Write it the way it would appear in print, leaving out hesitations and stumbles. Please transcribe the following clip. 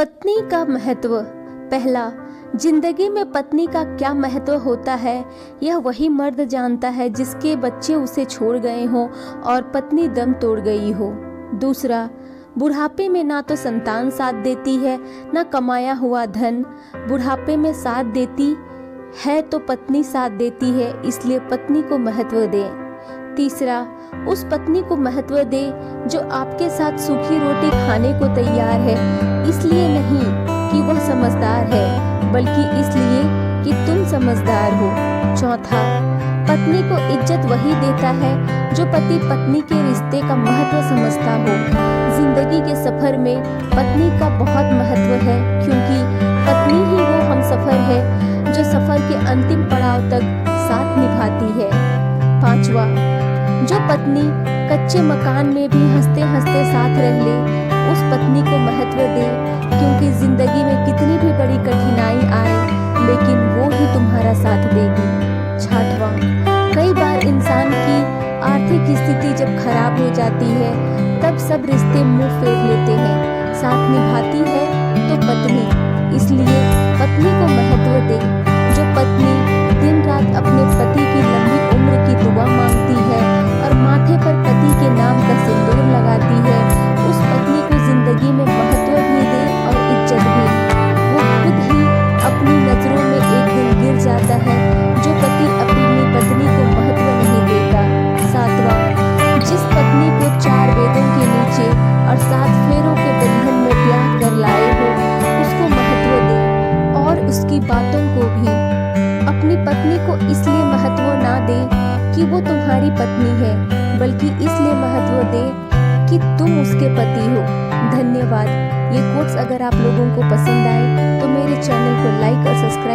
पत्नी का महत्व। पहला, जिंदगी में पत्नी का क्या महत्व होता है यह वही मर्द जानता है जिसके बच्चे उसे छोड़ गए हों और पत्नी दम तोड़ गई हो। दूसरा, बुढ़ापे में ना तो संतान साथ देती है ना कमाया हुआ धन, बुढ़ापे में साथ देती है तो पत्नी साथ देती है, इसलिए पत्नी को महत्व दे। तीसरा, उस पत्नी को महत्व दे जो आपके साथ सूखी रोटी खाने को तैयार है, इसलिए नहीं कि वह समझदार है बल्कि इसलिए कि तुम समझदार हो। चौथा, पत्नी को इज्जत वही देता है जो पति पत्नी के रिश्ते का महत्व समझता हो। जिंदगी के सफर में पत्नी का बहुत महत्व है, क्योंकि पत्नी ही वो हमसफर है जो सफर के अंतिम पड़ाव तक साथ निभाती है। पांचवा, जो पत्नी कच्चे मकान में भी हंसते हंसते साथ रह ले, उस पत्नी को महत्व दे, क्योंकि जिंदगी में कितनी भी बड़ी कठिनाई आए लेकिन वो ही तुम्हारा साथ देगी। छठवां, कई बार इंसान की आर्थिक स्थिति जब खराब हो जाती है तब सब रिश्ते मुंह फेर लेते हैं, साथ निभाती है तो पत्नी, इसलिए पत्नी को महत्व दे। जो पत्नी दिन रात अपने पति की लंबी उम्र की दुआ मांगती है और माथे पर पति के नाम का सिंदूर लगाती है, उस पत्नी को जिंदगी में महत्व भी दे और इज्जत भी। वो खुद ही अपनी नजरों में एक दिन गिर जाता है जो पति अपनी पत्नी को महत्व नहीं देता। सातवां, जिस पत्नी को 4 वेदों के नीचे और 7 फेरों के बंधन में ब्याह कर लाए हो, उसको महत्व दे और उसकी बातों को भी। अपनी पत्नी को इसलिए महत्व ना दे कि वो तुम्हारी पत्नी है, बल्कि इसलिए महत्व दे कि तुम उसके पति हो। धन्यवाद। ये कोट्स अगर आप लोगों को पसंद आए तो मेरे चैनल को लाइक और सब्सक्राइब